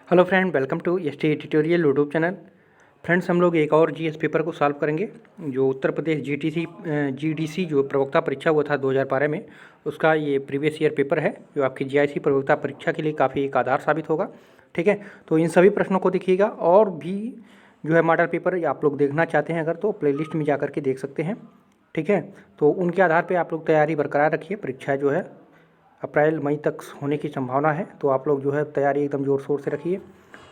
Hello friend, welcome to ST tutorial YouTube channel. Friends, हम लोग एक और जीएस पेपर को सॉल्व करेंगे जो उत्तर प्रदेश जीडीसी जो प्रवक्ता परीक्षा हुआ था 2012 में, उसका ये प्रीवियस ईयर पेपर है जो आपकी जीआईसी प्रवक्ता परीक्षा के लिए काफ़ी एक आधार साबित होगा। ठीक है, तो इन सभी प्रश्नों को देखिएगा। और भी जो है मॉडल पेपर आप लोग देखना चाहते हैं अगर, तो प्लेलिस्ट में जा कर के देख सकते हैं। ठीक है, तो उनके आधार पर आप लोग तैयारी बरकरार रखिए। परीक्षा जो है अप्रैल मई तक होने की संभावना है, तो आप लोग जो है तैयारी एकदम ज़ोर शोर से रखिए।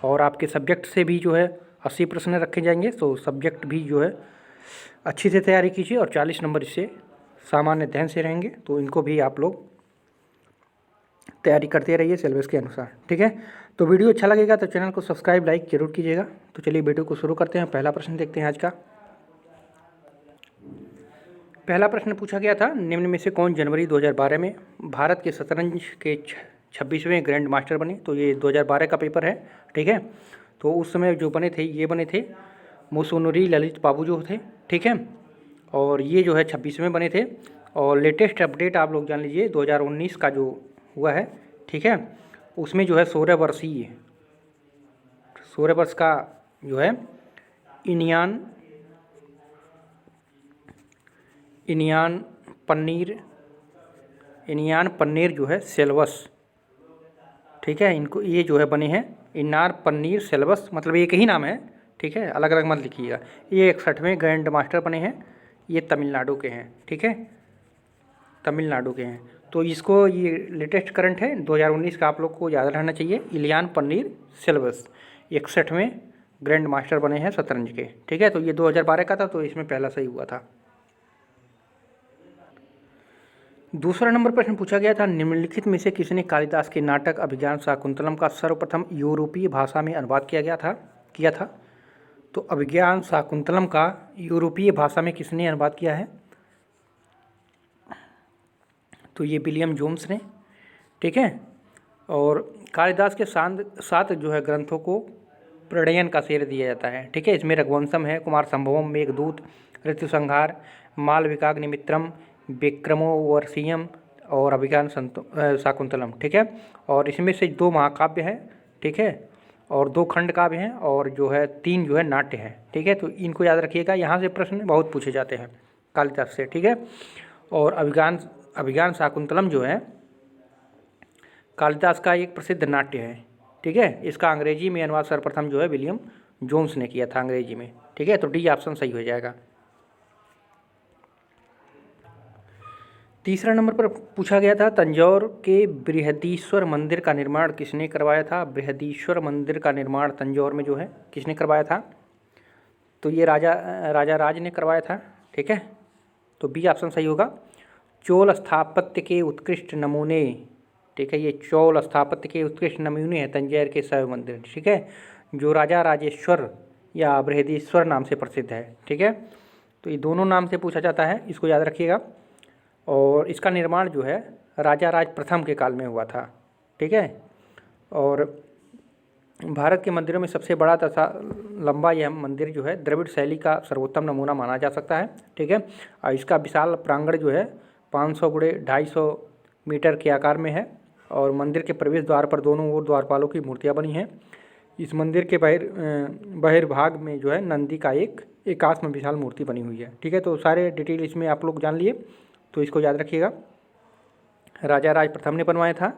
और आपके सब्जेक्ट से भी जो है 80 प्रश्न रखे जाएंगे, तो सब्जेक्ट भी जो है अच्छी से तैयारी कीजिए। और 40 नंबर इससे सामान्य अध्ययन से रहेंगे, तो इनको भी आप लोग तैयारी करते रहिए सिलेबस के अनुसार। ठीक है, तो वीडियो अच्छा लगेगा तो चैनल को सब्सक्राइब लाइक जरूर कीजिएगा। तो चलिए वीडियो को शुरू करते हैं। पहला प्रश्न देखते हैं आज का। पहला प्रश्न पूछा गया था, निम्न में से कौन जनवरी 2012 में भारत के शतरंज के 26वें ग्रैंड मास्टर बने। तो ये 2012 का पेपर है। ठीक है, तो उस समय जो बने थे ये बने थे मुसुनुरी ललित बाबू जो थे। ठीक है, और ये जो है 26वें बने थे। और लेटेस्ट अपडेट आप लोग जान लीजिए 2019 का जो हुआ है। ठीक है, उसमें जो है 16 वर्ष का जो है इनियान पन्नीर जो है सेल्वस। ठीक है, इनको ये जो है बने हैं इनार पन्नीर सेल्वस, मतलब एक ही नाम है। ठीक है, अलग अलग मत लिखिएगा। ये 61वें ग्रैंड मास्टर बने हैं। ये तमिलनाडु के हैं। ठीक है, तमिलनाडु के हैं। तो इसको ये लेटेस्ट करंट है 2019 का, आप लोग को याद रहना चाहिए। इलियान पन्नीर सेल्वस 61वें ग्रैंड मास्टर बने हैं शतरंज के। ठीक है, तो ये 2012 का था, तो इसमें पहला सही हुआ था। दूसरा नंबर प्रश्न पूछा गया था, निम्नलिखित में से किसने कालिदास के नाटक अभिज्ञान शाकुंतलम का सर्वप्रथम यूरोपीय भाषा में अनुवाद किया था। तो अभिज्ञान शाकुंतलम का यूरोपीय भाषा में किसने अनुवाद किया है? तो ये विलियम जोन्स ने। ठीक है, और कालिदास के 7 जो है ग्रंथों को प्रणयन का श्रेय दिया जाता है। ठीक है, इसमें रघुवंशम है, कुमार संभवम, मेघदूत, ऋतुसंहार, मालविकाग्निमित्रम, विक्रमोर्वशीयम और अभिज्ञान शाकुंतलम। ठीक है, और इसमें से 2 महाकाव्य हैं। ठीक है, और 2 खंड काव्य हैं, और जो है 3 जो है नाट्य हैं। ठीक है, तो इनको याद रखिएगा, यहाँ से प्रश्न बहुत पूछे जाते हैं कालिदास से। ठीक है, और अभिज्ञान शाकुंतलम जो है कालिदास का एक प्रसिद्ध नाट्य है। ठीक है, इसका अंग्रेजी में अनुवाद सर्वप्रथम जो है विलियम जोन्स ने किया था अंग्रेजी में। ठीक है, तो डी ऑप्शन सही हो जाएगा। तीसरा नंबर पर पूछा गया था, तंजौर के बृहदीश्वर मंदिर का निर्माण किसने करवाया था? बृहदीश्वर मंदिर का निर्माण तंजौर में जो है किसने करवाया था? तो ये राजा राज ने करवाया था। ठीक है, तो बी ऑप्शन सही होगा। चोल स्थापत्य के उत्कृष्ट नमूने। ठीक है, ये चोल स्थापत्य के उत्कृष्ट नमूने हैं तंजौर के शैव मंदिर। ठीक है, जो राजा राजेश्वर या बृहदीश्वर नाम से प्रसिद्ध है। ठीक है, तो ये दोनों नाम से पूछा जाता है, इसको याद रखिएगा। और इसका निर्माण जो है राजा राज प्रथम के काल में हुआ था। ठीक है, और भारत के मंदिरों में सबसे बड़ा तथा लंबा यह मंदिर जो है द्रविड़ शैली का सर्वोत्तम नमूना माना जा सकता है। ठीक है, और इसका विशाल प्रांगण जो है 500 × 250 मीटर के आकार में है। और मंदिर के प्रवेश द्वार पर दोनों ओर द्वारपालों की मूर्तियाँ बनी हैं। इस मंदिर के बहिर्भाग में जो है नंदी का एक एकाश में विशाल मूर्ति बनी हुई है। ठीक है, तो सारे डिटेल इसमें आप लोग जान लिए, तो इसको याद रखिएगा। राजा राज प्रथम ने बनवाया था,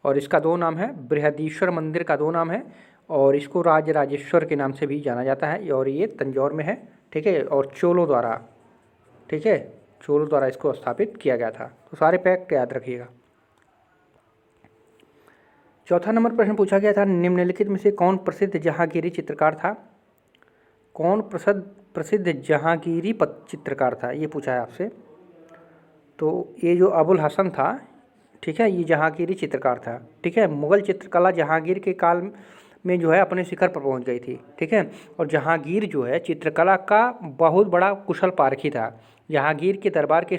और इसका 2 नाम है, बृहदीश्वर मंदिर का 2 नाम है, और इसको राजेश्वर के नाम से भी जाना जाता है। और ये तंजौर में है। ठीक है, और चोलों द्वारा, ठीक है, चोलों द्वारा इसको स्थापित किया गया था। तो सारे फैक्ट याद रखिएगा। चौथा नंबर प्रश्न पूछा गया था, निम्नलिखित में से कौन प्रसिद्ध जहांगीरी चित्रकार था? कौन प्रसिद्ध जहांगीरी चित्रकार था, ये पूछा है आपसे। तो ये जो अबुल हसन था, ठीक है, ये जहांगीरी चित्रकार था। ठीक है, मुग़ल चित्रकला जहांगीर के काल में जो है अपने शिखर पर पहुंच गई थी। ठीक है, और जहांगीर जो है चित्रकला का बहुत बड़ा कुशल पारखी था। जहांगीर के दरबार के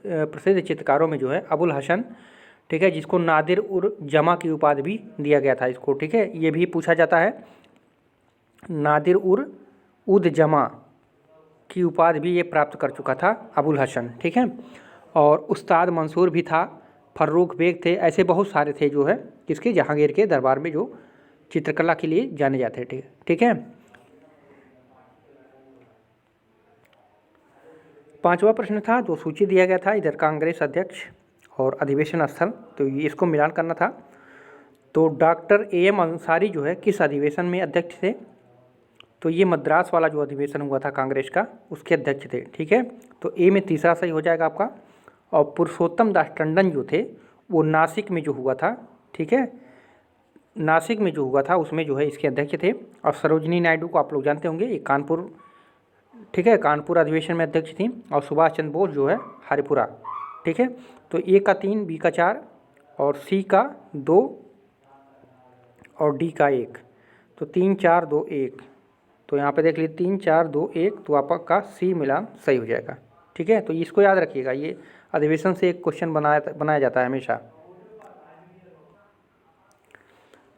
प्रसिद्ध चित्रकारों में जो है अबुल हसन, ठीक है, जिसको नादिर उर जमा की उपाधि भी दिया गया था इसको। ठीक है, ये भी पूछा जाता है, नादिर उद जमा की उपाधि भी ये प्राप्त कर चुका था अबुल हसन। ठीक है, और उस्ताद मंसूर भी था, फर्रुख बेग थे, ऐसे बहुत सारे थे जो है किसके, जहांगीर के दरबार में जो चित्रकला के लिए जाने जाते थे। ठीक है। 5वां प्रश्न था, जो सूची दिया गया था इधर कांग्रेस अध्यक्ष और अधिवेशन स्थल, तो ये इसको मिलान करना था। तो डॉक्टर AM अंसारी जो है किस अधिवेशन में अध्यक्ष थे? तो ये मद्रास वाला जो अधिवेशन हुआ था कांग्रेस का, उसके अध्यक्ष थे। ठीक है। तो ए में तीसरा सही हो जाएगा आपका। और पुरुषोत्तम दास टंडन जो थे वो नासिक में जो हुआ था, ठीक है, नासिक में जो हुआ था उसमें जो है इसके अध्यक्ष थे। और सरोजिनी नायडू को आप लोग जानते होंगे, ये कानपुर, ठीक है, कानपुर अधिवेशन में अध्यक्ष थी। और सुभाष चंद्र बोस जो है हरिपुरा। ठीक है। तो ए का 3, बी का 4 और सी का 2 और डी का 1। तो 3 4 2 1, तो यहाँ पे देख लीजिए 3 4 2 1, तो आपका सी मिलान सही हो जाएगा। ठीक है। तो इसको याद रखिएगा, ये अधिवेशन से एक क्वेश्चन बनाया जाता है हमेशा।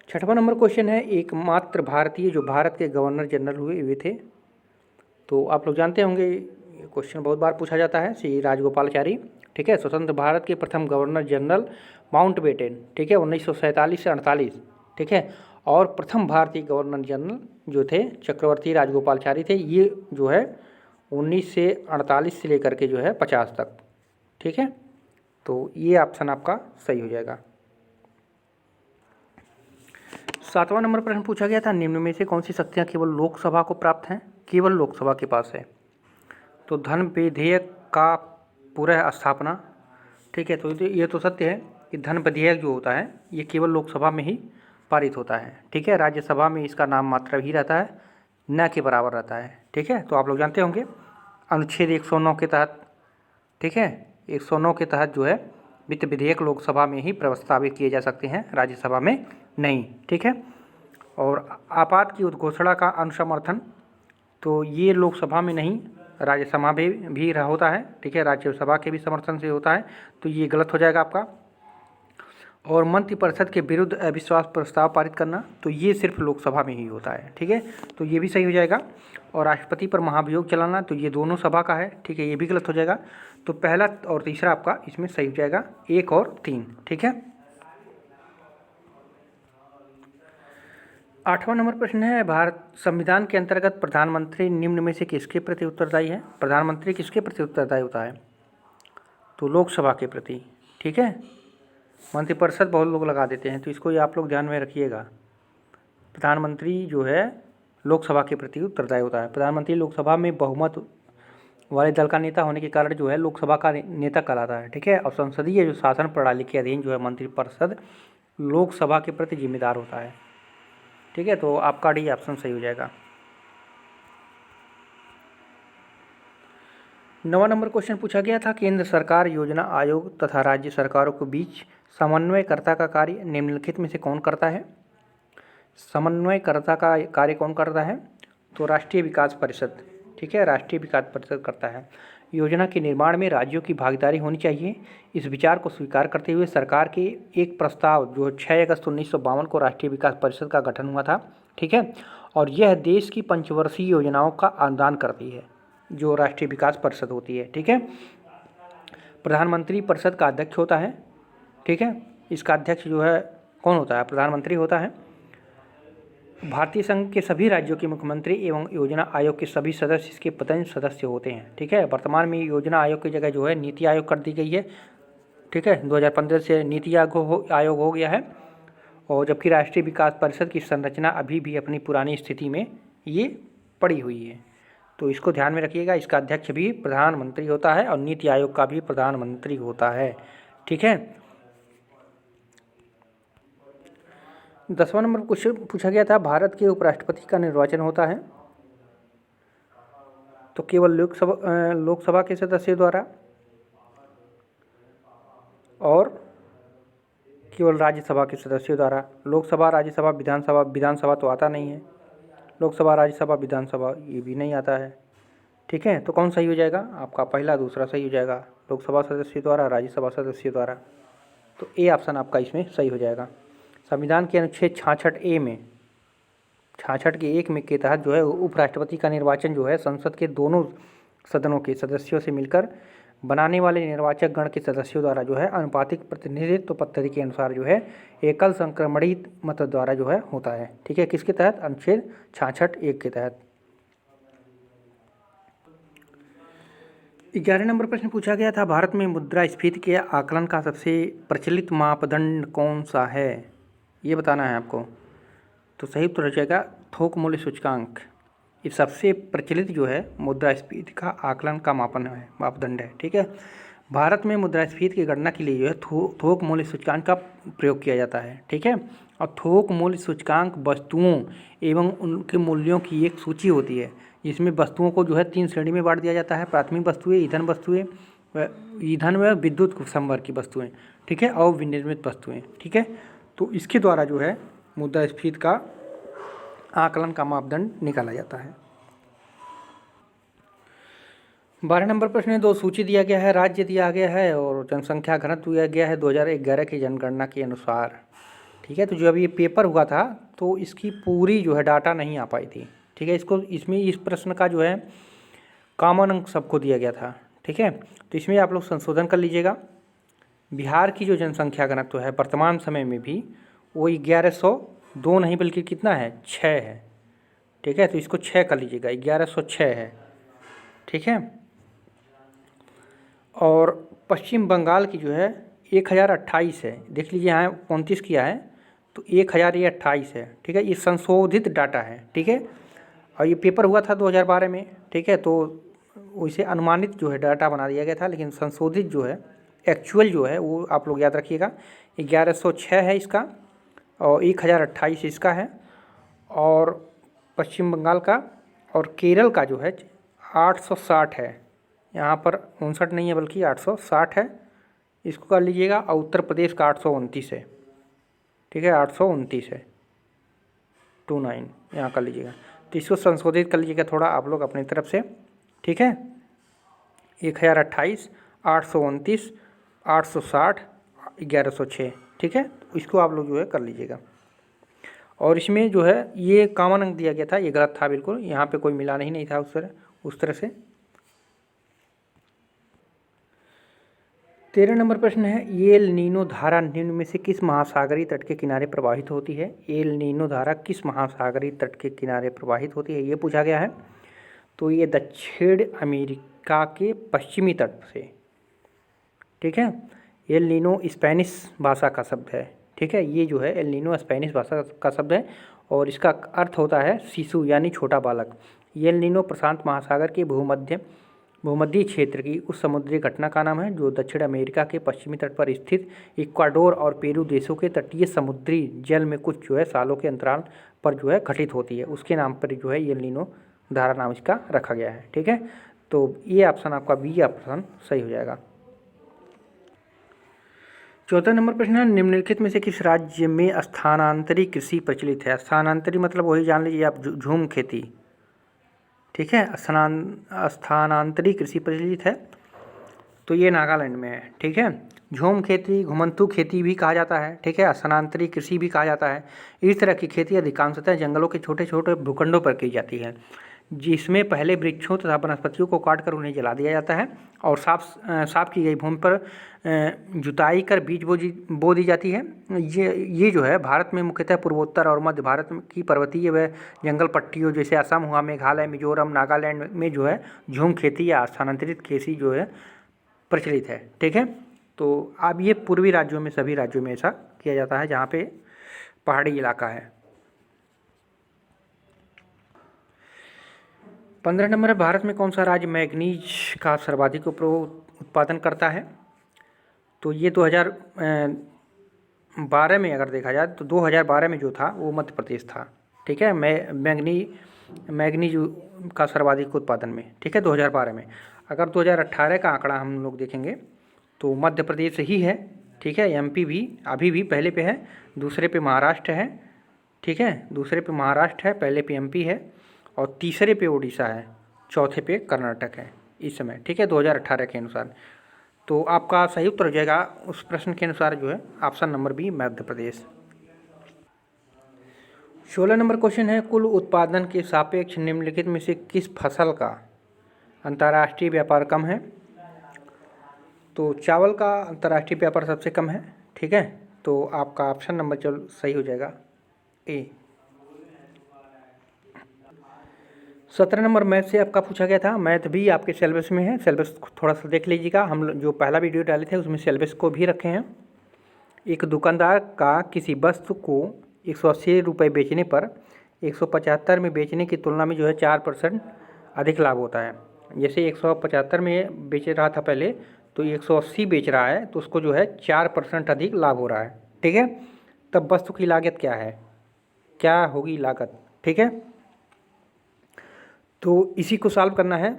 6वां नंबर क्वेश्चन है, एकमात्र भारतीय जो भारत के गवर्नर जनरल हुए थे। तो आप लोग जानते होंगे, ये क्वेश्चन बहुत बार पूछा जाता है, श्री राजगोपालाचारी। ठीक है। स्वतंत्र भारत के प्रथम गवर्नर जनरल माउंटबेटन, ठीक है, 1947 से 48। ठीक है। और प्रथम भारतीय गवर्नर जनरल जो थे चक्रवर्ती राजगोपालाचारी थे, ये जो है 1948 से लेकर के जो है 50 तक। ठीक है। तो ये ऑप्शन आपका सही हो जाएगा। 7वां नंबर प्रश्न पूछा गया था, निम्न में से कौन सी शक्तियाँ केवल लोकसभा को प्राप्त हैं? केवल लोकसभा के पास है। तो धन विधेयक का पुनः स्थापना। ठीक है। तो ये तो सत्य है कि धन विधेयक जो होता है ये केवल लोकसभा में ही पारित होता है। ठीक है। राज्यसभा में इसका नाम मात्र ही रहता है, न के बराबर रहता है। ठीक है। तो आप लोग जानते होंगे अनुच्छेद 109 के तहत, ठीक है, 109 के तहत जो है वित्त विधेयक लोकसभा में ही प्रस्तावित किए जा सकते हैं, राज्यसभा में नहीं। ठीक है। और आपात की उद्घोषणा का अनुसमर्थन, तो ये लोकसभा में नहीं राज्यसभा में भी होता है। ठीक है। राज्यसभा के भी समर्थन से होता है, तो ये गलत हो जाएगा आपका। और मंत्रिपरिषद के विरुद्ध अविश्वास प्रस्ताव पारित करना, तो ये सिर्फ लोकसभा में ही होता है। ठीक है। तो ये भी सही हो जाएगा। और राष्ट्रपति पर महाभियोग चलाना, तो ये दोनों सभा का है। ठीक है। ये भी गलत हो जाएगा। तो पहला और तीसरा आपका इसमें सही हो जाएगा, 1 और 3। ठीक है। 8वां नंबर प्रश्न है, भारत संविधान के अंतर्गत प्रधानमंत्री निम्न में से किसके प्रति उत्तरदायी है? प्रधानमंत्री किसके प्रति उत्तरदायी होता है? तो लोकसभा के प्रति। ठीक है। मंत्रिपरिषद बहुत लोग लगा देते हैं, तो इसको ये आप लोग ध्यान में रखिएगा। प्रधानमंत्री जो है लोकसभा के प्रति उत्तरदायी होता है। प्रधानमंत्री लोकसभा में बहुमत वाले दल का नेता होने के कारण जो है लोकसभा का नेता कहलाता है। ठीक है। और संसदीय जो शासन प्रणाली के अधीन जो है मंत्रिपरिषद लोकसभा के प्रति जिम्मेदार होता है। ठीक है। तो आपका डी ऑप्शन सही हो जाएगा। 9वां नंबर क्वेश्चन पूछा गया था, केंद्र सरकार, योजना आयोग तथा राज्य सरकारों के बीच समन्वयकर्ता का कार्य निम्नलिखित में से कौन करता है? समन्वयकर्ता का कार्य कौन करता है? तो राष्ट्रीय विकास परिषद। ठीक है। राष्ट्रीय विकास परिषद करता है। योजना के निर्माण में राज्यों की भागीदारी होनी चाहिए, इस विचार को स्वीकार करते हुए सरकार के एक प्रस्ताव जो 6 अगस्त 1952 को राष्ट्रीय विकास परिषद का गठन हुआ था। ठीक है। और यह देश की पंचवर्षीय योजनाओं का अनुदान करती है, जो राष्ट्रीय विकास परिषद होती है। ठीक है। प्रधानमंत्री परिषद का अध्यक्ष होता है। ठीक है। इसका अध्यक्ष जो है कौन होता है? प्रधानमंत्री होता है। भारतीय संघ के सभी राज्यों के मुख्यमंत्री एवं योजना आयोग के सभी सदस्य इसके पदेन सदस्य होते हैं। ठीक है। वर्तमान में योजना आयोग की जगह जो है नीति आयोग कर दी गई है। ठीक है। 2015 से नीति आयोग हो गया है। और जबकि राष्ट्रीय विकास परिषद की संरचना अभी भी अपनी पुरानी स्थिति में ये पड़ी हुई है। तो इसको ध्यान में रखिएगा, इसका अध्यक्ष भी प्रधानमंत्री होता है और नीति आयोग का भी प्रधानमंत्री होता है। ठीक है। 10वां नंबर क्वेश्चन पूछा गया था, भारत के उपराष्ट्रपति का निर्वाचन होता है तो केवल लोकसभा के सदस्यों द्वारा और केवल राज्यसभा के सदस्यों द्वारा। लोकसभा, राज्यसभा, विधानसभा तो आता नहीं है। लोकसभा, राज्यसभा, विधानसभा ये भी नहीं आता है। ठीक है। तो कौन सही हो जाएगा? आपका पहला दूसरा सही हो जाएगा, लोकसभा सदस्यों द्वारा, राज्यसभा सदस्यों द्वारा। तो ए ऑप्शन आपका इसमें सही हो जाएगा। संविधान के अनुच्छेद 66A में 66 के 1 में के तहत जो है उपराष्ट्रपति का निर्वाचन जो है संसद के दोनों सदनों के सदस्यों से मिलकर बनाने वाले निर्वाचक गण के सदस्यों द्वारा जो है अनुपातिक प्रतिनिधित्व पद्धति के अनुसार जो है एकल संक्रमणित मत द्वारा जो है होता है। ठीक है, किसके तहत? अनुच्छेद 66(1) के तहत। 11 नंबर प्रश्न पूछा गया था, भारत में मुद्रास्फीति के आकलन का सबसे प्रचलित मापदंड कौन सा है, ये बताना है आपको। तो सही उत्तर हो जाएगा थोक मूल्य सूचकांक। ये सबसे प्रचलित जो है मुद्रास्फीति का आकलन का मापदंड है। ठीक है, भारत में मुद्रास्फीति की गणना के लिए जो है थोक मूल्य सूचकांक का प्रयोग किया जाता है। ठीक है, और थोक मूल्य सूचकांक वस्तुओं एवं उनके मूल्यों की एक सूची होती है, जिसमें वस्तुओं को जो है 3 श्रेणी में बांट दिया जाता है। प्राथमिक वस्तुएं, ईंधन व विद्युत संवर्ग की वस्तुएं, ठीक है, और विनिर्मित वस्तुएं। ठीक है, तो इसके द्वारा जो है मुद्रास्फीति का आकलन का मापदंड निकाला जाता है। 12 नंबर प्रश्न में 2 सूची दिया गया है, राज्य दिया गया है और जनसंख्या घनत्व दिया गया है 2011 की जनगणना के अनुसार। ठीक है, तो जो अभी ये पेपर हुआ था तो इसकी पूरी जो है डाटा नहीं आ पाई थी। ठीक है, इसमें इस प्रश्न का जो है कॉमन अंक सबको दिया गया था। ठीक है, तो इसमें आप लोग संशोधन कर लीजिएगा। बिहार की जो जनसंख्या घनत्व है वर्तमान समय में भी वो 1102 नहीं बल्कि कितना है, 6 है। ठीक है, तो इसको 6 कर लीजिएगा, 1106 है। ठीक है, और पश्चिम बंगाल की जो है 1028 है। देख लीजिए यहाँ 29 किया है तो 1028 है। ठीक है, ये संशोधित डाटा है। ठीक है, और ये पेपर हुआ था 2012 में। ठीक है, तो वैसे अनुमानित जो है डाटा बना दिया गया था, लेकिन संशोधित जो है एक्चुअल जो है वो आप लोग याद रखिएगा 1106 है इसका और 1028 इसका है। और पश्चिम बंगाल का और केरल का जो है 860 है। यहाँ पर 59 नहीं है बल्कि 860 है, इसको कर लीजिएगा। और उत्तर प्रदेश का 829 है। ठीक है, 829 है, 29 यहाँ कर लीजिएगा। तो इसको संशोधित कर लीजिएगा थोड़ा आप लोग अपनी तरफ से। ठीक है, 1028, 829, 860, 1106। ठीक है, तो इसको आप लोग जो है कर लीजिएगा। और इसमें जो है ये कॉमन अंक दिया गया था, ये गलत था बिल्कुल, यहाँ पे कोई मिलान ही नहीं था उस तरह से। 13 नंबर प्रश्न है, एल नीनो धारा निम्न में से किस महासागरीय तट के किनारे प्रवाहित होती है? एल नीनो धारा किस महासागरीय तट के किनारे प्रवाहित होती है, ये पूछा गया है। तो ये दक्षिण अमेरिका के पश्चिमी तट से। ठीक है, एल नीनो स्पेनिश भाषा का शब्द है। ठीक है, ये जो है एल नीनो स्पेनिश भाषा का शब्द है और इसका अर्थ होता है शिशु यानी छोटा बालक। एल नीनो प्रशांत महासागर के भूमध्य क्षेत्र की उस समुद्री घटना का नाम है जो दक्षिण अमेरिका के पश्चिमी तट पर स्थित इक्वाडोर और पेरू देशों के तटीय समुद्री जल में कुछ जो है सालों के अंतराल पर जो है घटित होती है। उसके नाम पर जो है एल नीनो धारा नाम इसका रखा गया है। ठीक है, तो ये ऑप्शन आपका बी ऑप्शन सही हो जाएगा। 14 नंबर प्रश्न है, निम्नलिखित में से किस राज्य में स्थानांतरी कृषि प्रचलित है? स्थानांतरी मतलब वही जान लीजिए आप, झूम खेती। ठीक है, स्थानांतरी कृषि प्रचलित है तो ये नागालैंड में है। ठीक है, झूम खेती, घुमंतू खेती भी कहा जाता है। ठीक है, स्थानांतरी कृषि भी कहा जाता है। इस तरह की खेती अधिकांशतः जंगलों के छोटे छोटे भूखंडों पर की जाती है, जिसमें पहले वृक्षों तथा वनस्पतियों को काटकर उन्हें जला दिया जाता है और साफ की गई भूमि पर जुताई कर बीज बो दी जाती है। ये जो है भारत में मुख्यतः पूर्वोत्तर और मध्य भारत की पर्वतीय व जंगल पट्टियों जैसे असम हुआ, मेघालय, मिजोरम, नागालैंड में जो है झूम खेती या स्थानांतरित खेती जो है प्रचलित है। ठीक है, तो अब ये पूर्वी राज्यों में, सभी राज्यों में ऐसा किया जाता है जहाँ पे पहाड़ी इलाका है। 15 नंबर है, भारत में कौन सा राज्य मैग्नीज का सर्वाधिक उत्पादन करता है? तो ये 2012 में अगर देखा जाए तो 2012 में जो था वो मध्य प्रदेश था। ठीक है, मैग्नीज का सर्वाधिक उत्पादन में। ठीक है, 2012 में। अगर 2018 का आंकड़ा हम लोग देखेंगे तो मध्य प्रदेश ही है। ठीक है, एमपी भी अभी भी पहले पे है, दूसरे पे महाराष्ट्र है। ठीक है, दूसरे पे महाराष्ट्र है, पहले पे एमपी है और तीसरे पे उड़ीसा है, चौथे पे कर्नाटक है इस समय। ठीक है, 2018 के अनुसार। तो आपका सही उत्तर हो जाएगा उस प्रश्न के अनुसार जो है option number B, Madhya Pradesh. 16 number question है, कुल उत्पादन के सापेक्ष निम्नलिखित में से किस फसल का अंतर्राष्ट्रीय व्यापार कम है? तो चावल का अंतर्राष्ट्रीय व्यापार सबसे कम है, ठीक है। तो आपका ऑप्शन नंबर चलो सही हो जाएगा ए। 17 नंबर मैथ से आपका पूछा गया था। मैथ भी आपके सिलेबस में है, सिलेबस थोड़ा सा देख लीजिएगा। हम जो पहला वीडियो डाले थे उसमें सिलेबस को भी रखे हैं। एक दुकानदार का किसी वस्तु को 180 रुपये बेचने पर 175 में बेचने की तुलना में जो है 4% अधिक लाभ होता है। जैसे 175 में बेच रहा था पहले, तो 180 बेच रहा है, तो उसको जो है 4% अधिक लाभ हो रहा है, ठीक है। तब वस्तु की लागत क्या है, क्या होगी लागत, ठीक है। तो इसी को सॉल्व करना है।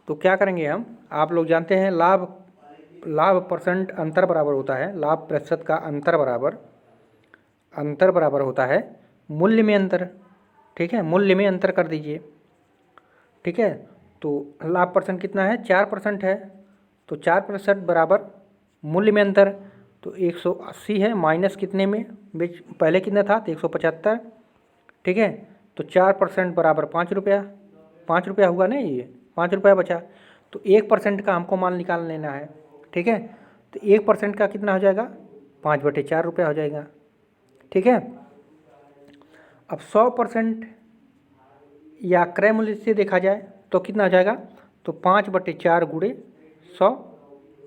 तो क्या करेंगे हम, आप लोग जानते हैं लाभ परसेंट अंतर बराबर होता है, लाभ प्रतिशत का अंतर बराबर होता है मूल्य में अंतर, ठीक है। मूल्य में अंतर कर दीजिए, ठीक है। तो लाभ परसेंट कितना है, 4% है, तो 4% बराबर मूल्य में अंतर। तो 180 है, माइनस कितने में पहले कितना था, तो 175, ठीक है। तो 4% बराबर 5 रुपया, 5 रुपया हुआ नहीं, ये 5 रुपया बचा। तो 1% का हमको मान निकाल लेना है, ठीक है। तो 1% का कितना हो जाएगा, 5/4 रुपया हो जाएगा, ठीक है। अब 100% या क्रय मूल्य से देखा जाए तो कितना हो जाएगा, तो 5/4 गुणे 100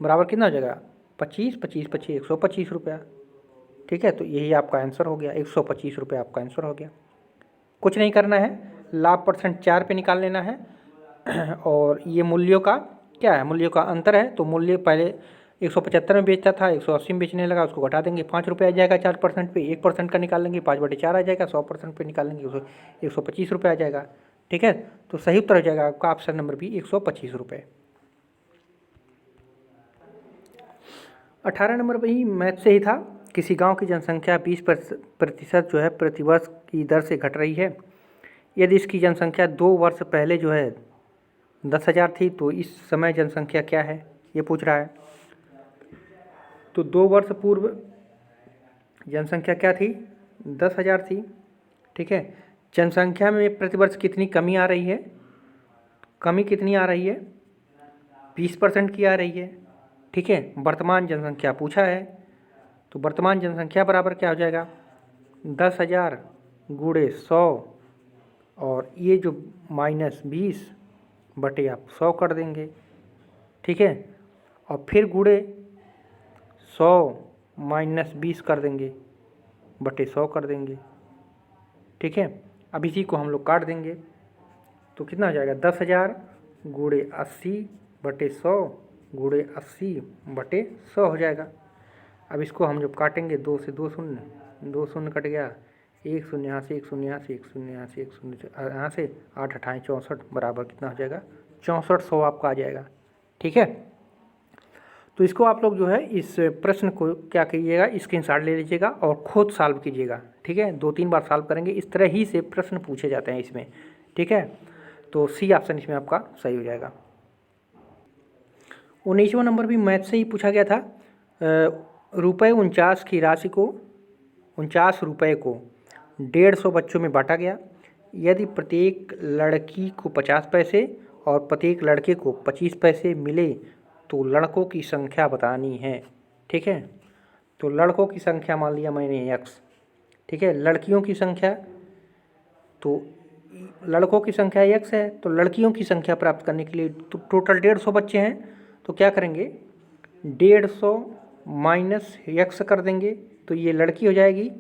बराबर कितना हो जाएगा, 25, 25, 25, 125 रुपया, ठीक है। तो यही आपका आंसर हो गया, 125 रुपये आपका आंसर हो गया। कुछ नहीं करना है, लाभ परसेंट 4 पे निकाल लेना है। और ये मूल्यों का क्या है, मूल्यों का अंतर है। तो मूल्य पहले 175 में बेचता था, 180 में बेचने लगा, उसको घटा देंगे, 5 रुपये आ जाएगा 4% पे। 1% का निकाल लेंगे, 5/4 आ जाएगा। 100% पे निकालेंगे, 125 रुपये आ जाएगा, ठीक है। तो सही उत्तर हो जाएगा आपका ऑप्शन नंबर बी, 125 रुपये। 18 नंबर भी मैथ से ही था। किसी गांव की जनसंख्या 20% जो है प्रतिवर्ष की दर से घट रही है। यदि इसकी जनसंख्या 2 वर्ष पहले जो है 10,000 थी, तो इस समय जनसंख्या क्या है, ये पूछ रहा है। तो 2 वर्ष पूर्व जनसंख्या क्या थी, 10,000 थी, ठीक है। जनसंख्या में प्रतिवर्ष कितनी कमी आ रही है, कमी कितनी आ रही है, 20% की आ रही है, ठीक है। वर्तमान जनसंख्या पूछा है, तो वर्तमान जनसंख्या बराबर क्या हो जाएगा, 10,000 गुणे 100, और ये जो -20 बटे आप 100 कर देंगे, ठीक है। और फिर गुणे 100 -20 कर देंगे, बटे 100 कर देंगे, ठीक है। अब इसी को हम लोग काट देंगे, तो कितना हो जाएगा, 10,000 गुणे 80 बटे 100 गुणे 80 बटे 100 हो जाएगा। अब इसको हम जब काटेंगे, 2 से 2 शून्य, 2 शून्य कट गया, 1 शून्य यहाँ से, 1 शून्य यहाँ से, 1 शून्य यहाँ से, 1 शून्य यहाँ से, 8 8 64 बराबर कितना हो जाएगा, 6400 आपका आ जाएगा, ठीक है। तो इसको आप लोग जो है इस प्रश्न को क्या कीजिएगा, स्क्रीनशॉट ले लीजिएगा और खुद सॉल्व कीजिएगा, ठीक है। 2-3 बार सॉल्व करेंगे, इस तरह ही से प्रश्न पूछे जाते हैं इसमें, ठीक है। तो सी ऑप्शन इसमें आपका सही हो जाएगा। 19वां नंबर भी मैथ से ही पूछा गया था। ₹49 की राशि को 49 रुपये को 150 बच्चों में बांटा गया। यदि प्रत्येक लड़की को 50 पैसे और प्रत्येक लड़के को 25 पैसे मिले तो लड़कों की संख्या बतानी है, ठीक है। तो लड़कों की संख्या मान लिया मैंने x, ठीक है। लड़कियों की संख्या, तो लड़कों की संख्या x है, तो लड़कियों की संख्या प्राप्त करने के लिए तो टोटल 150 बच्चे हैं, तो क्या करेंगे, 150 माइनस x कर देंगे, तो ये लड़की हो जाएगी,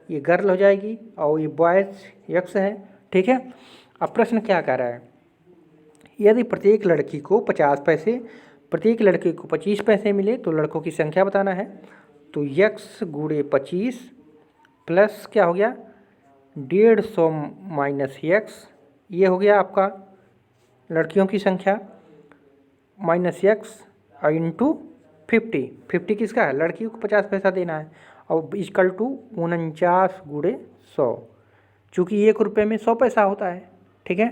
ये गर्ल हो जाएगी, और ये बॉयज़ x है, ठीक है। अब प्रश्न क्या कह रहा है, यदि प्रत्येक लड़की को 50 पैसे, प्रत्येक लड़के को 25 पैसे मिले तो लड़कों की संख्या बताना है। तो x गुणे 25 प्लस क्या हो गया, 150 माइनस x, ये हो गया आपका लड़कियों की संख्या, माइनस x इंटू 50 किसका है, लड़कियों को 50 पैसा देना है, और इक्वल टू 49 गुणे 100, चूँकि 1 रुपये में 100 पैसा होता है, ठीक है।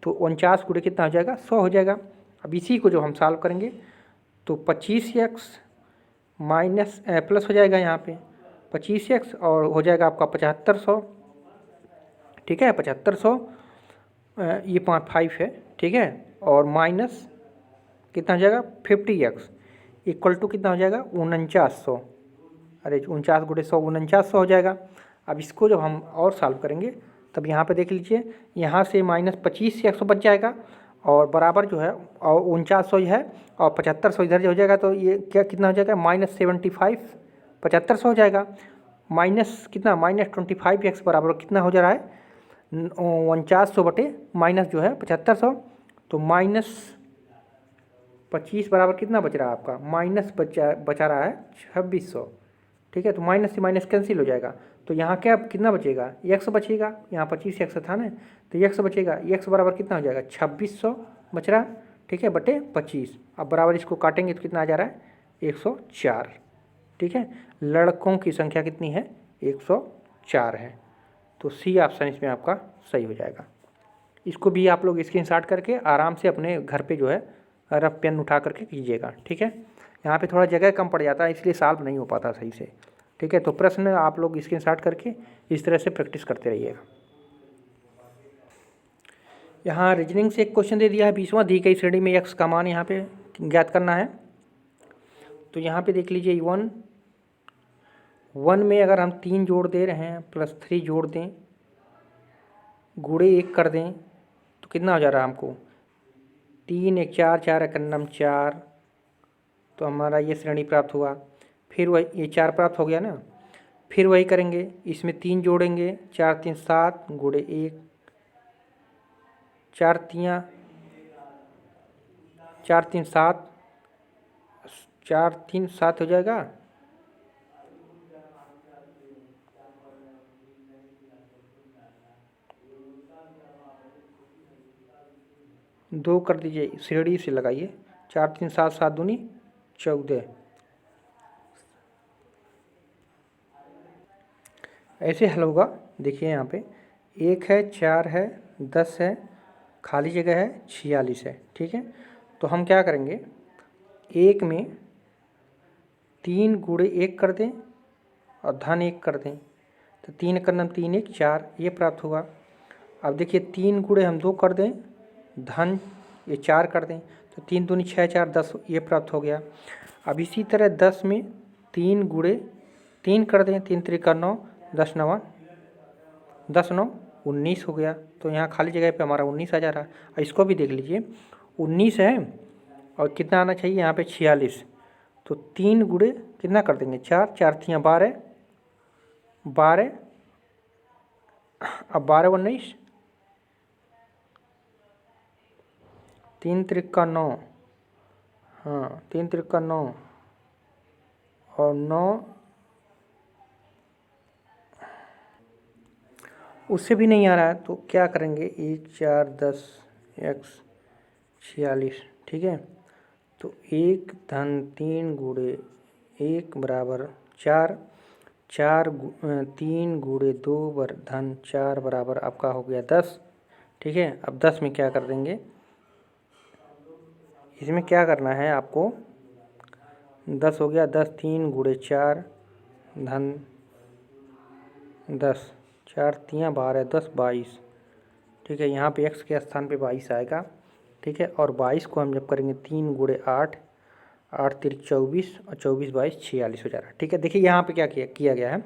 तो 49 गुणे कितना हो जाएगा, 100 हो जाएगा। अब इसी को जो हम सॉल्व करेंगे, तो 25x माइनस प्लस हो जाएगा यहाँ पे 25x, और हो जाएगा आपका 7500, ठीक है। 7500 ये 5 है, ठीक है, और माइनस कितना हो जाएगा 50x, इक्वल टू कितना हो जाएगा 4900। अरे 49 गुणे 100 4900 हो जाएगा। अब इसको जब हम और सॉल्व करेंगे तब यहाँ पे देख लीजिए, यहाँ से -25 से 100 बच जाएगा और बराबर जो है और 4900 है और 7500 इधर जो हो जाएगा, तो ये क्या कितना हो जाएगा -75 7500 हो जाएगा। माइनस कितना -25x बराबर कितना हो जा रहा है 4900 बटे माइनस जो है 7500, तो -25 बराबर कितना बच रहा है आपका माइनस बचा रहा है 2600। ठीक है, तो माइनस से माइनस कैंसिल हो जाएगा, तो यहाँ क्या कितना बचेगा x बचेगा, यहाँ 25 x था ना, तो x बचेगा, x बराबर कितना हो जाएगा 2600 बच रहा। ठीक है, बटे 25। अब बराबर इसको काटेंगे तो कितना आ जा रहा है 104। ठीक है, लड़कों की संख्या कितनी है 104 है, तो सी ऑप्शन इसमें आपका सही हो जाएगा। इसको भी आप लोग स्क्रीनशॉट करके आराम से अपने घर पे जो है रफ पेन उठा करके कीजिएगा। ठीक है, यहाँ पे थोड़ा जगह कम पड़ जाता है इसलिए सॉल्व नहीं हो पाता सही से। ठीक है, तो प्रश्न आप लोग स्क्रीनशॉट करके इस तरह से प्रैक्टिस करते रहिएगा। यहाँ रीजनिंग से एक क्वेश्चन दे दिया है 20वां, दी गई श्रेणी में x का मान यहाँ पे ज्ञात करना है। तो यहाँ पे देख लीजिए 1 में अगर हम 3 जोड़ दे रहे हैं +3 जोड़ दें गुणे 1 कर दें तो कितना हो जा रहा है हमको 3 1 4 4 1 9 4, तो हमारा ये श्रेणी प्राप्त हुआ। फिर वही ये 4 प्राप्त हो गया ना, फिर वही करेंगे, इसमें 3 जोड़ेंगे 4 3 7 गुणे 1 4 3 7 4 3 7 हो जाएगा। दो कर दीजिए, श्रेणी से लगाइए, 4 3 7 7 दूनी 14। ऐसे हल होगा। देखिए यहाँ पे 1 है 4 है 10 है, खाली जगह है 46 है। ठीक है, तो हम क्या करेंगे, 1 में 3 गुणे 1 कर दें और धन 1 कर दें, तो 3 का नाम 3 1 4 ये प्राप्त होगा। अब देखिए 3 गुणे हम 2 कर दें, धन ये 4 कर दें, तो 3 दूनी 6 4 10 ये प्राप्त हो गया। अब इसी तरह 10 में 3 गुणे 3 कर दें, 3 3 9 10 9 10 9 19 हो गया, तो यहाँ खाली जगह पे हमारा 19 आ जा रहा है। इसको भी देख लीजिए 19 है और कितना आना चाहिए यहाँ पे 46, तो 3 गुणे कितना कर देंगे 4 4 3 12 12, अब 12 19 3 3 9, हाँ 3 3 9 और 9 उससे भी नहीं आ रहा है, तो क्या करेंगे 1 4 10 x 46। ठीक है, तो 1 धन 3 गुणे 1 बराबर 4 4 3 गुणे 2 धन 4 बराबर आपका हो गया 10। ठीक है, अब 10 में क्या कर देंगे, इसमें क्या करना है आपको, 10 हो गया, 10 3 गुणे 4 धन 10 4 3 12 10 22। ठीक है, यहाँ पे x के स्थान पे 22 आएगा। ठीक है, और 22 को हम जब करेंगे 3 गुणे 8 8 3 24 और 24 22 46 हो जा रहा है। ठीक है, देखिए यहाँ पे क्या किया गया है,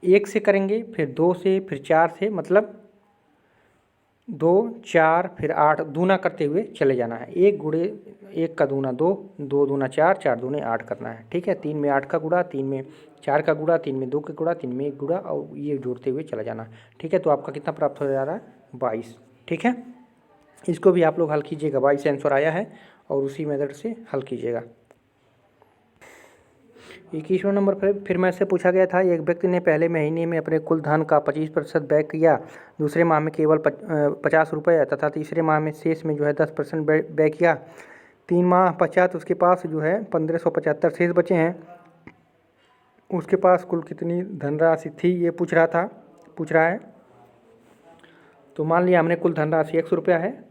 1 से करेंगे फिर 2 से फिर 4 से, मतलब 2 4 फिर 8 दूना करते हुए चले जाना है। 1 गुणे 1 का दूना 2 2 दूना 4 4 दूने 8 करना है। ठीक है, 3 में 8 का गुणा, 3 में 4 का गुणा, 3 में 2 का गुणा, 3 में 1 गुणा और ये जोड़ते हुए चला जाना। ठीक है, तो आपका कितना प्राप्त हो जा रहा है 22। ठीक है, इसको भी आप लोग हल कीजिएगा, 22 आंसर आया है और उसी मेथड से हल कीजिएगा। 21वां नंबर पर फिर मैं से पूछा गया था, एक व्यक्ति ने पहले महीने में अपने कुल धन का 25% व्यय किया, दूसरे माह में केवल 50 रुपये तथा तीसरे माह में शेष में जो है 10% व्यय किया। 3 माह पश्चात उसके पास जो है 1575 शेष बचे हैं। उसके पास कुल कितनी धनराशि थी ये पूछ रहा है। तो मान लिया हमने कुल धनराशि 100 रुपया है,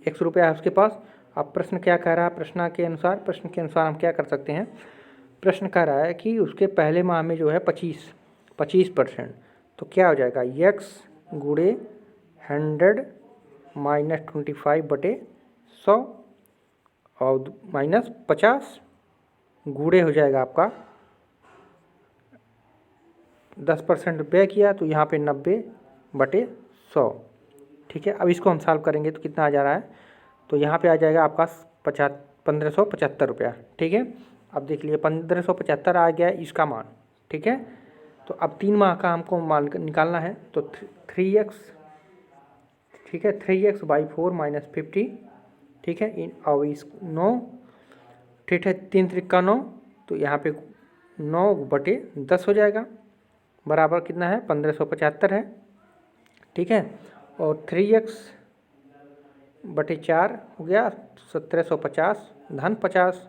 100 रुपया है उसके पास। अब प्रश्न क्या कह रहा है, प्रश्न के अनुसार हम क्या कर सकते हैं, प्रश्न कह रहा है कि उसके पहले माह में जो है 25%, तो क्या हो जाएगा x गुणे 100 माइनस 25 बटे 100 और माइनस 50। गुणे हो जाएगा आपका 10% व्यय किया तो यहाँ पे 90/100। ठीक है, अब इसको हम सॉल्व करेंगे तो कितना आ जा रहा है, तो यहाँ पे आ जाएगा आपका 1575 रुपया। ठीक है, अब देख लिए 1575 आ गया इसका मान। ठीक है, तो अब 3 माह का हमको मान निकालना है, तो 3x, ठीक है, 3x/4 - 50। ठीक है, और इस 9, ठीक है, 3 त्रिका 9, तो यहाँ पे 9/10 हो जाएगा, बराबर कितना है 1575 है। ठीक है, और 3x/4 हो गया 1750 धन 50।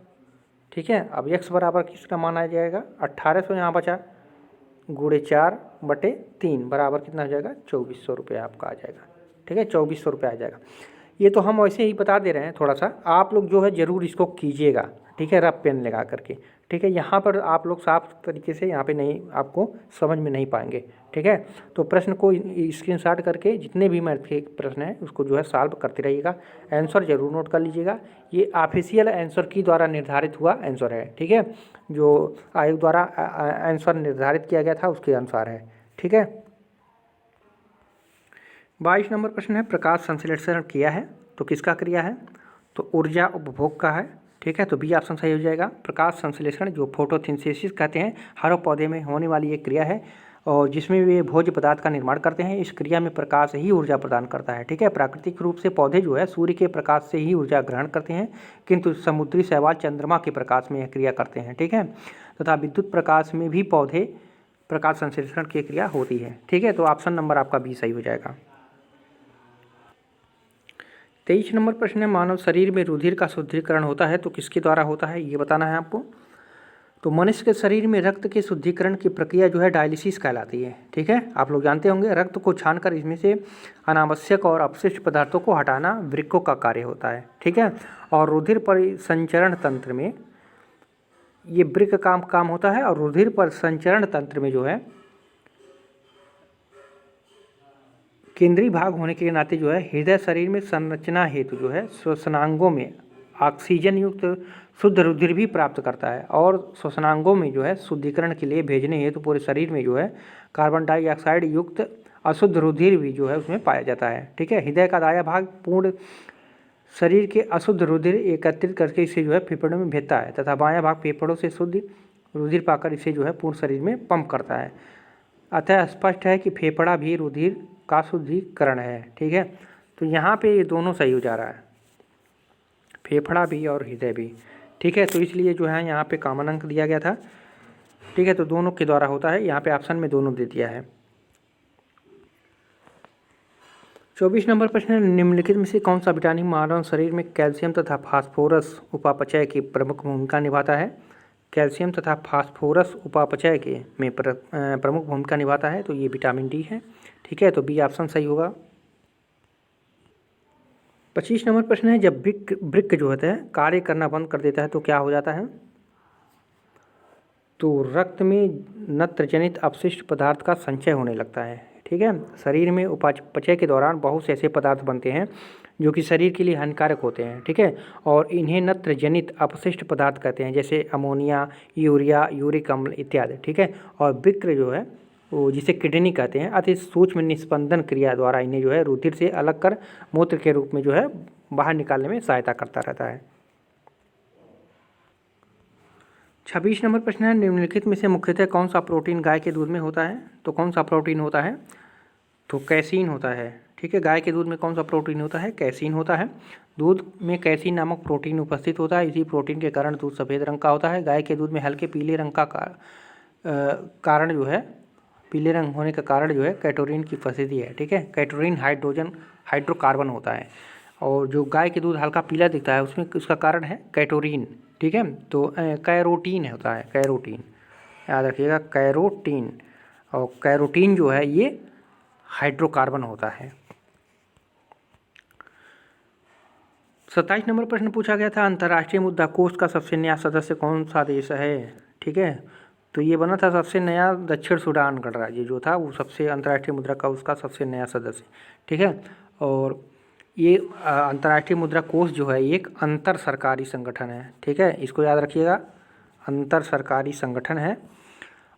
ठीक है, अब x बराबर किसका मान आ जाएगा 1800 यहाँ बचा, गुणे 4/3 बराबर कितना हो जाएगा 2400 रुपये आपका आ जाएगा। ठीक है, 2400 रुपये आ जाएगा। ये तो हम वैसे ही बता दे रहे हैं, थोड़ा सा आप लोग जो है ज़रूर इसको कीजिएगा। ठीक है, रफ पेन लगा करके। ठीक है, यहाँ पर आप लोग साफ तरीके से यहाँ पे नहीं, आपको समझ में नहीं पाएंगे। ठीक है, तो प्रश्न को स्क्रीनशॉट करके जितने भी मैथ के प्रश्न हैं उसको जो है सॉल्व करते रहिएगा, आंसर जरूर नोट कर लीजिएगा। ये ऑफिशियल आंसर की द्वारा निर्धारित हुआ आंसर है। ठीक है, जो आयोग द्वारा आंसर निर्धारित किया गया था उसके अनुसार है। ठीक है, 22 नंबर प्रश्न है, प्रकाश संश्लेषण किया है तो किसका क्रिया है, तो ऊर्जा उपभोग का है। ठीक है, तो बी ऑप्शन सही हो जाएगा। प्रकाश संश्लेषण जो फोटोसिंथेसिस कहते हैं, हर पौधे में होने वाली एक क्रिया है और जिसमें वे भोज्य पदार्थ का निर्माण करते हैं। इस क्रिया में प्रकाश ही ऊर्जा प्रदान करता है। ठीक है, प्राकृतिक रूप से पौधे जो है सूर्य के प्रकाश से ही ऊर्जा ग्रहण करते हैं, किंतु समुद्री शैवाल चंद्रमा के प्रकाश में यह क्रिया करते हैं। ठीक है, तथा विद्युत प्रकाश में भी पौधे प्रकाश संश्लेषण की क्रिया होती है। ठीक है, तो ऑप्शन नंबर आपका बी सही हो जाएगा। 23 नंबर प्रश्न है, मानव शरीर में रुधिर का शुद्धिकरण होता है तो किसके द्वारा होता है, ये बताना है आपको। तो मनुष्य के शरीर में रक्त के शुद्धिकरण की प्रक्रिया जो है डायलिसिस कहलाती है। ठीक है, आप लोग जानते होंगे, रक्त को छानकर इसमें से अनावश्यक और अपशिष्ट पदार्थों को हटाना वृक्कों का कार्य होता है। ठीक है, और रुधिर परिसंचरण तंत्र में ये वृक्क का काम होता है, और रुधिर परिसंचरण तंत्र में जो है केंद्रीय भाग होने के नाते जो है हृदय शरीर में संरचना हेतु जो है श्वसनांगों में ऑक्सीजन युक्त शुद्ध रुधिर भी प्राप्त करता है, और श्वसनांगों में जो है शुद्धिकरण के लिए भेजने हेतु पूरे शरीर में जो है कार्बन डाइऑक्साइड युक्त अशुद्ध रुधिर भी जो है उसमें पाया जाता है। ठीक है, हृदय का दायां भाग पूर्ण शरीर के अशुद्ध रुधिर एकत्रित करके इसे जो है फेफड़ों में भेजता है, तथा बायां भाग फेफड़ों से शुद्ध रुधिर पाकर इसे जो है पूर्ण शरीर में पंप करता है। अतः स्पष्ट है कि फेफड़ा भी रुधिर का शुद्धिकरण है। ठीक है, तो यहाँ पे ये दोनों सही हो जा रहा है, फेफड़ा भी और हृदय भी। ठीक है, तो इसलिए जो है यहाँ पे कॉमन अंक दिया गया था। ठीक है, तो दोनों के द्वारा होता है, यहाँ पे ऑप्शन में दोनों दे दिया है। 24 नंबर प्रश्न है, निम्नलिखित में से कौन सा विटामिन मानव शरीर में कैल्शियम तथा फास्फोरस उपापचय की प्रमुख भूमिका निभाता है। कैल्शियम तथा फास्फोरस उपापचय के में प्रमुख भूमिका निभाता है, तो ये विटामिन डी है। ठीक है, तो बी ऑप्शन सही होगा। 25 नंबर प्रश्न है, जब वृक्क जो होता है कार्य करना बंद कर देता है तो क्या हो जाता है, तो रक्त में नत्रजनित अपशिष्ट पदार्थ का संचय होने लगता है। ठीक है, शरीर में उपापचय के दौरान बहुत से ऐसे पदार्थ बनते हैं जो कि शरीर के लिए हानिकारक होते हैं। ठीक है, और इन्हें नत्रजनित अपशिष्ट पदार्थ कहते हैं, जैसे अमोनिया, यूरिया, यूरिक अम्ल इत्यादि। ठीक है, और वृक्क जो है वो जिसे किडनी कहते हैं, अति सूक्ष्म निस्पंदन क्रिया द्वारा इन्हें जो है रुधिर से अलग कर मूत्र के रूप में जो है बाहर निकालने में सहायता करता रहता है। 26 नंबर प्रश्न है, निम्नलिखित में से मुख्यतः कौन सा प्रोटीन गाय के दूध में होता है, तो कौन सा प्रोटीन होता है, तो कैसीन होता है। ठीक है, गाय के दूध में कौन सा प्रोटीन होता है, कैसीन होता है। दूध में कैसीन नामक प्रोटीन उपस्थित होता है, इसी प्रोटीन के कारण दूध सफ़ेद रंग का होता है। गाय के दूध में हल्के पीले रंग का कारण जो है, पीले रंग होने का कारण जो है कैटोरिन की उपस्थिति है। ठीक है, कैटोरिन हाइड्रोकार्बन होता है, और जो गाय के दूध हल्का पीला दिखता है उसमें उसका कारण है कैटोरिन। ठीक है, तो कैरोटीन होता है, कैरोटीन याद रखिएगा, कैरोटीन। और कैरोटीन जो है ये हाइड्रोकार्बन होता है। 27 नंबर प्रश्न पूछा गया था, अंतर्राष्ट्रीय मुद्रा कोष का सबसे नया सदस्य कौन सा देश है। ठीक है, तो ये बना था सबसे नया दक्षिण सूडान गणराज्य जो था, वो सबसे अंतर्राष्ट्रीय मुद्रा का उसका सबसे नया सदस्य। ठीक है, और ये अंतर्राष्ट्रीय मुद्रा कोष जो है एक अंतर सरकारी संगठन है। ठीक है, इसको याद रखिएगा, अंतर सरकारी संगठन है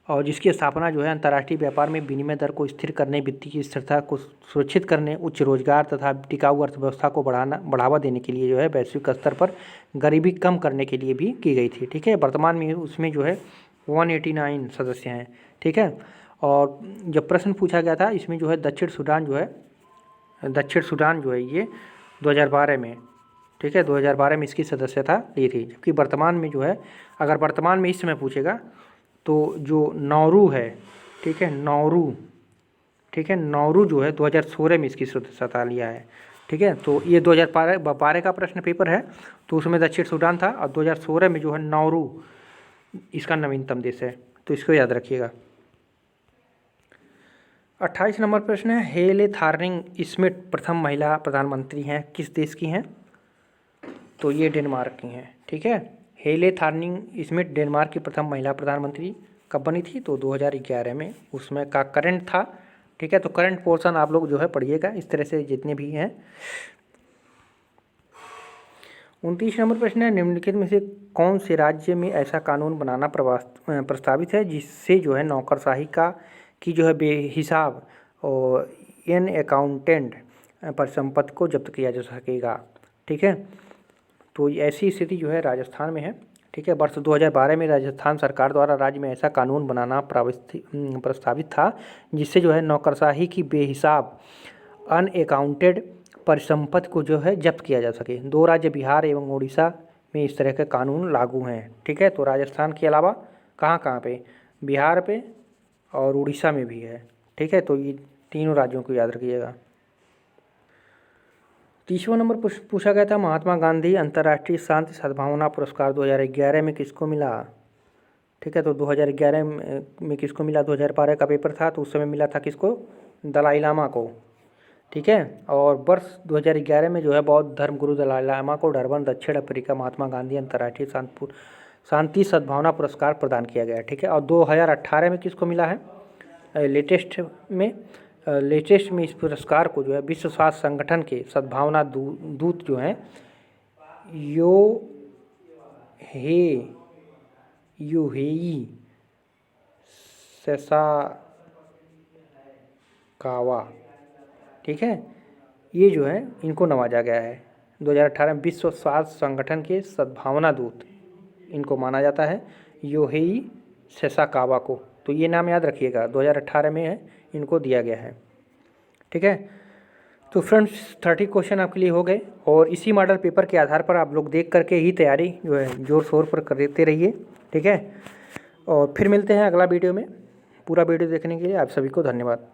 और जिसकी स्थापना जो है अंतर्राष्ट्रीय व्यापार में विनिमय दर को स्थिर करने, वित्तीय स्थिरता को सुरक्षित करने, उच्च रोजगार तथा टिकाऊ अर्थव्यवस्था को बढ़ावा देने के लिए जो है वैश्विक स्तर पर गरीबी कम करने के लिए भी की गई थी। ठीक है, वर्तमान में उसमें जो है 189 सदस्य हैं। ठीक है, और जब प्रश्न पूछा गया था इसमें जो है दक्षिण सूडान जो है ये 2012 में, ठीक है, 2012 में इसकी सदस्यता ली थी। जबकि वर्तमान में जो है, अगर वर्तमान में इस समय पूछेगा तो जो नौरू है, ठीक है, नौरू जो है 2016 में इसकी सदस्यता लिया है। ठीक है, तो ये 2012 का प्रश्न पेपर है, तो उसमें दक्षिण सूडान था और 2016 में जो है नौरू इसका नवीनतम देश है, तो इसको याद रखिएगा। 28 नंबर प्रश्न है, हेले थार्निंग स्मिथ प्रथम महिला प्रधानमंत्री हैं, किस देश की हैं? तो ये डेनमार्क की हैं। ठीक है, हेले थार्निंग स्मिथ डेनमार्क की प्रथम महिला प्रधानमंत्री कब बनी थी? तो 2011 में उसमें का करंट था। ठीक है, तो करंट पोर्शन आप लोग जो है पढ़िएगा इस तरह से जितने भी हैं। 29 नंबर प्रश्न है, निम्नलिखित में से कौन से राज्य में ऐसा कानून बनाना प्रस्तावित है जिससे जो है नौकरशाही की जो है बेहिसाब और अनअकाउंटेड परिसंपत्ति को जब्त किया जा सकेगा। ठीक है, तो ऐसी स्थिति जो है राजस्थान में है। ठीक है, वर्ष 2012 में राजस्थान सरकार द्वारा राज्य में ऐसा कानून बनाना प्रस्तावित था जिससे जो है नौकरशाही की बेहिसाब अनअकाउंटेड परिसंपत्ति को जो है जब्त किया जा सके। 2 राज्य बिहार एवं उड़ीसा में इस तरह के कानून लागू हैं। ठीक है, तो राजस्थान के अलावा कहाँ पे? बिहार पे और उड़ीसा में भी है। ठीक है, तो ये तीनों राज्यों को याद रखिएगा। 30वां नंबर पूछा गया था, महात्मा गांधी अंतर्राष्ट्रीय शांति सद्भावना पुरस्कार 2011 में किसको मिला? ठीक है, तो 2011 में किसको मिला? 2012 का पेपर था तो उस समय मिला था किसको? दलाई लामा को। ठीक है, और वर्ष 2011 में जो है बौद्ध धर्म गुरु दलाई लामा को डरबन दक्षिण अफ्रीका महात्मा गांधी अंतर्राष्ट्रीय शांति सद्भावना पुरस्कार प्रदान किया गया। ठीक है, और 2018 में किसको मिला है? लेटेस्ट में इस पुरस्कार को जो है विश्व स्वास्थ्य संगठन के सद्भावना दूत जो हैं यूहेई सेसाकावा, ठीक है, ये जो है इनको नवाजा गया है। 2018 में विश्व स्वास्थ्य संगठन के सद्भावना दूत इनको माना जाता है, यूहेई सेसाकावा को। तो ये नाम याद रखिएगा, 2018 में है, इनको दिया गया है। ठीक है, तो फ्रेंड्स 30 क्वेश्चन आपके लिए हो गए और इसी मॉडल पेपर के आधार पर आप लोग देख करके ही तैयारी जो है जोर शोर पर करते रहिए। ठीक है, और फिर मिलते हैं अगला वीडियो में। पूरा वीडियो देखने के लिए आप सभी को धन्यवाद।